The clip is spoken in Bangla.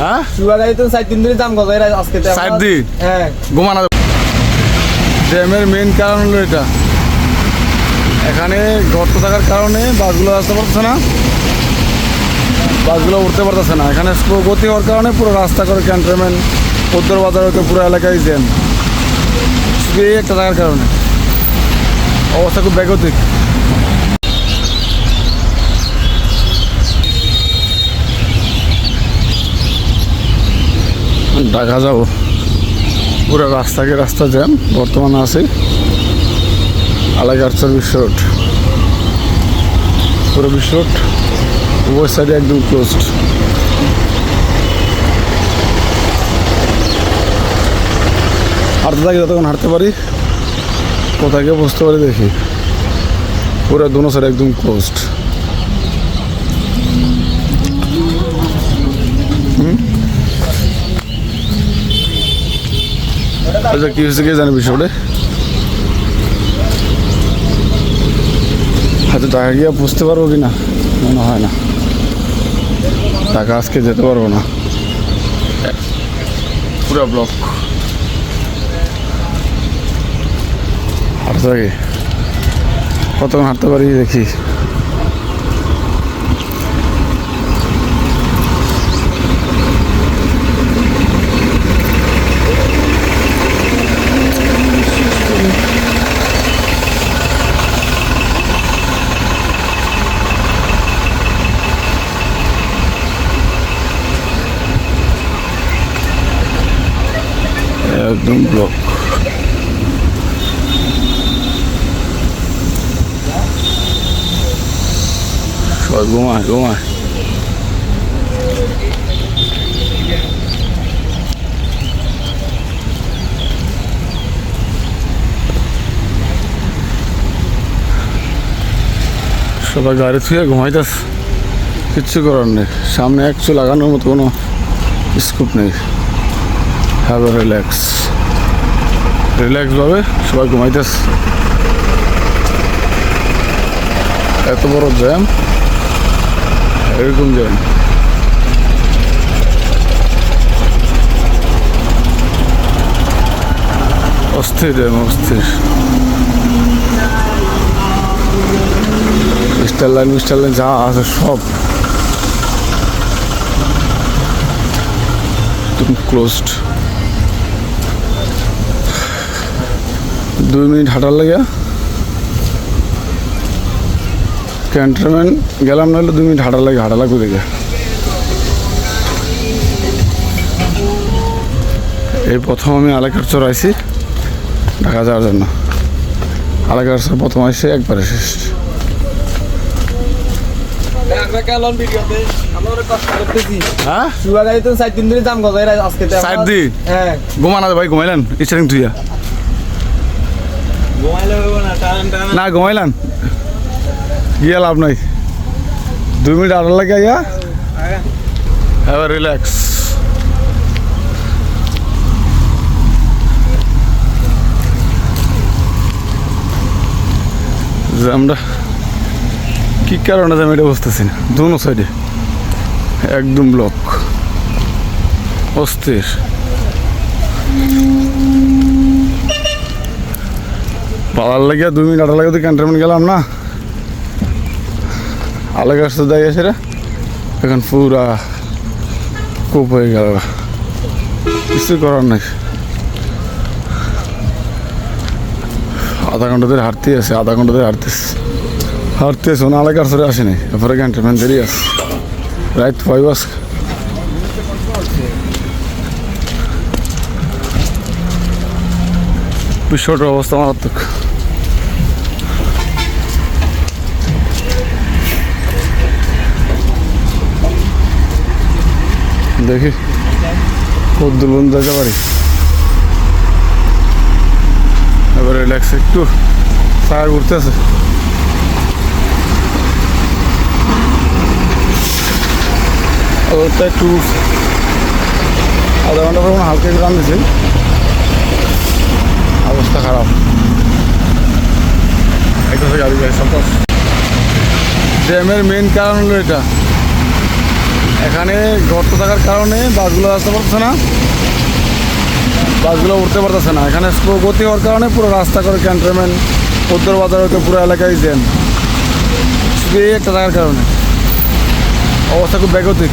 হ্যাঁ সুয়া গাড়ি তো 4-3 দিন দাম কত আজকে? 4 দিন হ্যাঁ ঘুমানো জ্যামের মেন কারণ হলো এটা। এখানে গর্ত থাকার কারণে বাসগুলো আসতে পারতেছে না, বাসগুলো উঠতে পারতেছে না। এখানে স্লো গতি হওয়ার কারণে পুরো রাস্তা করে ক্যান্টনমেন্ট উত্তর বাজার হতে পুরো এলাকায় জ্যাম, শুধু এই একটা থাকার কারণে অবস্থা খুব বেগতিক। ঢাকা যাবো, পুরো রাস্তা জ্যাম বর্তমানে আছে। আলাইগার বিশ্ব রোড, পুরো বিশ্ব রোড ওই সাইডে একদম ক্লোজড। হাঁটতে থাকি যতক্ষণ হাঁটতে পারি, কোথায় গিয়ে বসতে পারি দেখি, পুরো দুনো সাইড একদম ক্লোজড। আচ্ছা কি হয়েছে কে জানে বিষয়টা। হয়তো টাকা গিয়ে বুঝতে পারবো কি না মনে হয় না, টাকা আজকে যেতে পারবো না, পুরো ব্লক। হাঁটতে থাকি কতক্ষণ হাঁটতে পারি দেখি। একদম ব্লক। সবাই ঘুমায় ঘুমায়। সবাই গাড়ি থুয়ে ঘুমাইতেছে, কিচ্ছু করার নেই। সামনে একচু লাগানোর মতো কোনো স্কোপ নেই। হ্যাভ এ রিল্যাক্স ভাবে সবাই ঘুমাইতেছে। এত বড় জ্যাম, এরকম জ্যাম অস্থির জ্যাম, অস্থির। স্টার লাইন যা আছে সব ক্লোজড। 2 মিনিট হাঁটার লাগে ক্যান্টনমেন্ট গেলাম, নাহলে 2 মিনিট হাঁটা লাগবে দেখে। এই প্রথম আমি আলাইগার চড়াইছি ঢাকা যাওয়ার জন্য। আলাইগার প্রথম আসছে একবারে শেষ। হ্যাঁ সুয়া গাড়ি তো 4-3 দিন দাম কত আজকে? 4 দিন হ্যাঁ ঘুমানো ভাই, ঘুমাইলেন স্টারিং তুইয়া না ঘুমাইলাম গিয়ে লাভ নাই। 2 মিনিট আড়াল লাগে আইয়া এবার রিল্যাক্স। আমরা কি কারণে আমি এটা বুঝতেছি না, দুনো সাইডে একদম ব্লক, অস্থির। পালার লাগিয়া 2 মিনিট আড়াল লাগে তো ক্যান্টনমেন্ট গেলাম না, আলাইগার তো দেয় সেটা এখন পুরা কূপ হয়ে গেল, কিছু করার নাই। আধা ঘন্টা ধরে হাঁটতে আছে, হাঁটতেছে না, আলাইগার সরে আসেনি। এরপরে ক্যান্টনমেন্ট দেরি আছে, রাত 5 বাজ। বিশ্বটার অবস্থা মারাত্মক। দেখি কত দূর পর্যন্ত যেতে পারি। এবারে রিল্যাক্স একটু টায়ার ঘুরতেছে। একটু আধা ঘন্টা পর হালকা একটু টান দিয়েছি, অবস্থা খারাপ। একটা গাড়ি যায় সব জ্যামের মেন কারণ হলো এটা। এখানে গর্ত থাকার কারণে বাসগুলো আসতে পারতেছে না, বাসগুলো উঠতে পারতেছে না। এখানে স্লো গতি হওয়ার কারণে পুরো রাস্তা করে ক্যান্টনমেন্ট উত্তর বাজার হতে পুরো এলাকায় জ্যাম, শুধু এই একটা থাকার কারণে অবস্থা খুব বেগতিক।